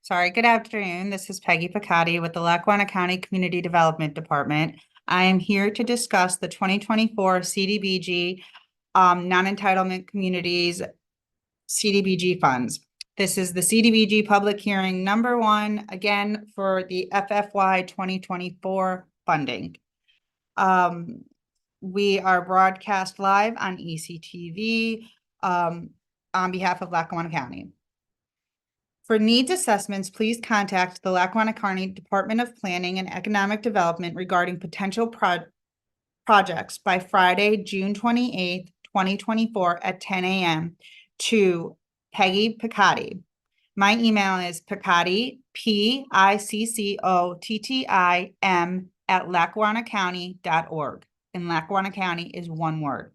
Good afternoon. This is Peggy Picotti with the Lackawanna County Community Development Department. I am here to discuss the 2024 CDBG non-entitlement communities CDBG funds. This is the CDBG public hearing number 1, again, for the FFY 2024 funding. We are broadcast live on ECTV on behalf of Lackawanna County. For needs assessments, please contact the Lackawanna County Department of Planning and Economic Development regarding potential projects by Friday, June 28th, 2024 at 10 a.m. to Peggy Picotti. My email is Picotti, PICCOTTIM @LackawannaCounty.org. And Lackawanna County is one word.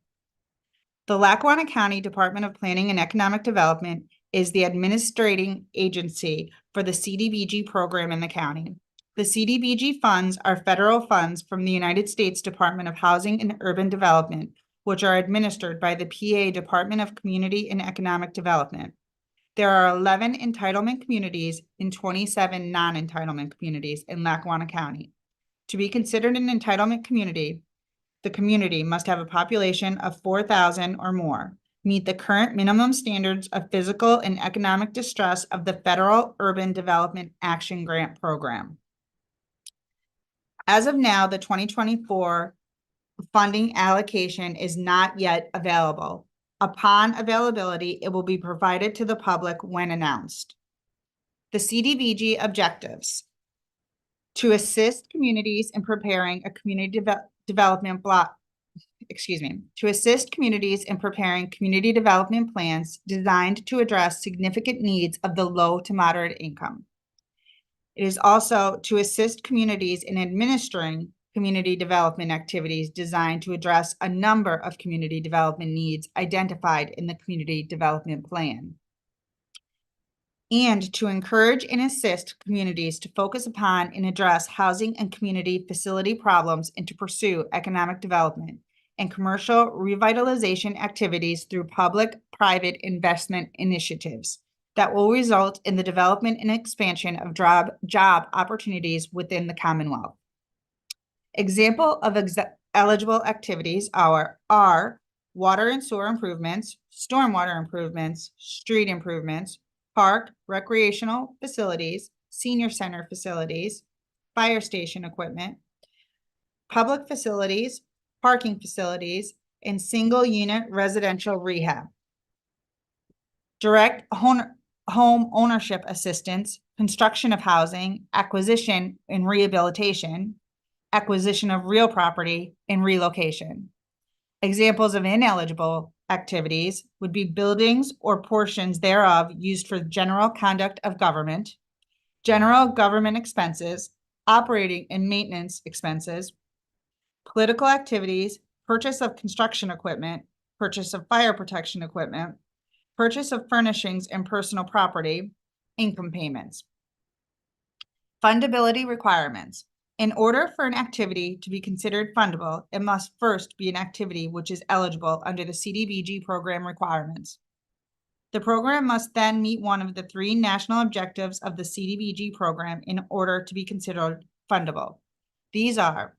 The Lackawanna County Department of Planning and Economic Development is the administrating agency for the CDBG program in the county. The CDBG funds are federal funds from the United States Department of Housing and Urban Development, which are administered by the PA Department of Community and Economic Development. There are 11 entitlement communities and 27 non-entitlement communities in Lackawanna County. To be considered an entitlement community, the community must have a population of 4,000 or more, meet the current minimum standards of physical and economic distress of the Federal Urban Development Action Grant Program. As of now, the 2024 funding allocation is not yet available. Upon availability, it will be provided to the public when announced. The CDBG objectives: to assist communities in preparing a community development block. To assist communities in preparing community development plans designed to address significant needs of the low to moderate income. It is also to assist communities in administering community development activities designed to address a number of community development needs identified in the community development plan. And to encourage and assist communities to focus upon and address housing and community facility problems and to pursue economic development and commercial revitalization activities through public-private investment initiatives that will result in the development and expansion of job opportunities within the Commonwealth. Example of eligible activities are water and sewer improvements, stormwater improvements, street improvements, park, recreational facilities, senior center facilities, fire station equipment, public facilities, parking facilities, and single-unit residential rehab. Direct home ownership assistance, construction of housing, acquisition and rehabilitation, acquisition of real property, and relocation. Examples of ineligible activities would be buildings or portions thereof used for general conduct of government, general government expenses, operating and maintenance expenses, political activities, purchase of construction equipment, purchase of fire protection equipment, purchase of furnishings and personal property, income payments. Fundability requirements. In order for an activity to be considered fundable, it must first be an activity which is eligible under the CDBG program requirements. The program must then meet one of the 3 national objectives of the CDBG program in order to be considered fundable. These are: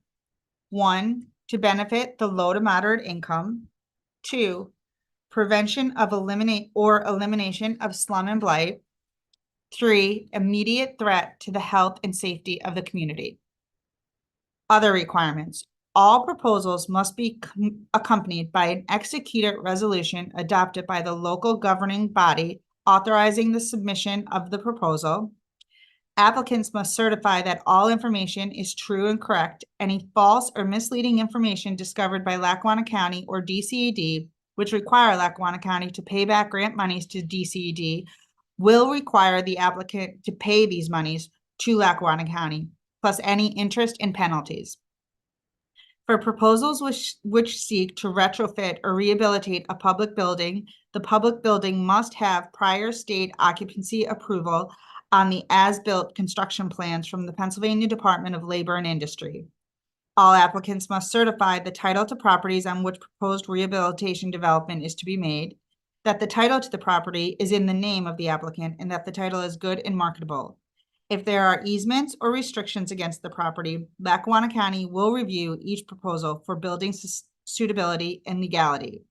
1, to benefit the low to moderate income; 2, prevention of elimination of slum and blight; 3, immediate threat to the health and safety of the community. Other requirements. All proposals must be accompanied by an executed resolution adopted by the local governing body authorizing the submission of the proposal. Applicants must certify that all information is true and correct. Any false or misleading information discovered by Lackawanna County or DCED, which require Lackawanna County to pay back grant monies to DCED, will require the applicant to pay these monies to Lackawanna County, plus any interest and penalties. For proposals which seek to retrofit or rehabilitate a public building, the public building must have prior state occupancy approval on the as-built construction plans from the Pennsylvania Department of Labor and Industry. All applicants must certify the title to properties on which proposed rehabilitation development is to be made. that the title to the property is in the name of the applicant and that the title is good and marketable. If there are easements or restrictions against the property, Lackawanna County will review each proposal for building suitability and legality.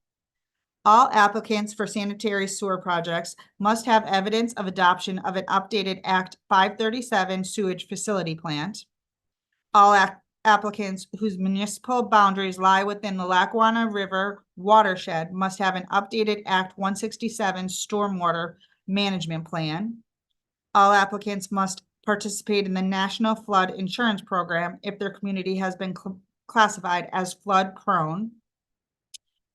All applicants for sanitary sewer projects must have evidence of adoption of an updated Act 537 sewage facility plant. All applicants whose municipal boundaries lie within the Lackawanna River watershed must have an updated Act 167 stormwater management plan. All applicants must participate in the National Flood Insurance Program if their community has been classified as flood prone.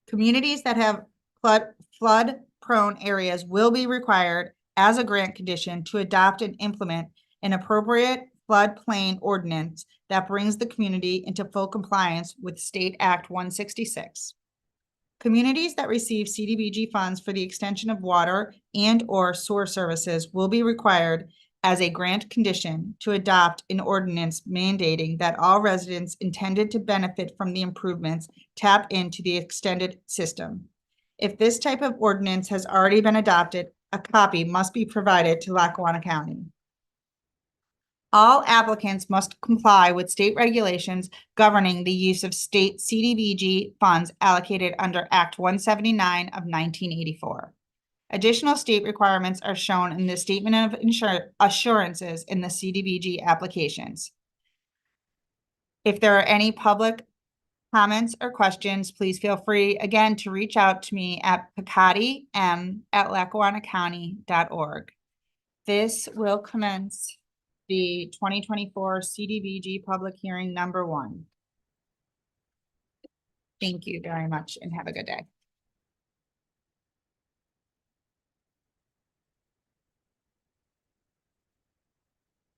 Communities that have flood prone areas will be required as a grant condition to adopt and implement an appropriate floodplain ordinance that brings the community into full compliance with State Act 166. Communities that receive CDBG funds for the extension of water and/or sewer services will be required as a grant condition to adopt an ordinance mandating that all residents intended to benefit from the improvements tap into the extended system. If this type of ordinance has already been adopted, a copy must be provided to Lackawanna County. All applicants must comply with state regulations governing the use of state CDBG funds allocated under Act 179 of 1984. Additional state requirements are shown in the Statement of Assurances in the CDBG applications. If there are any public comments or questions, please feel free again to reach out to me at picattim@lackawannacounty.org. This will commence the 2024 CDBG public hearing number 1. Thank you very much and have a good day.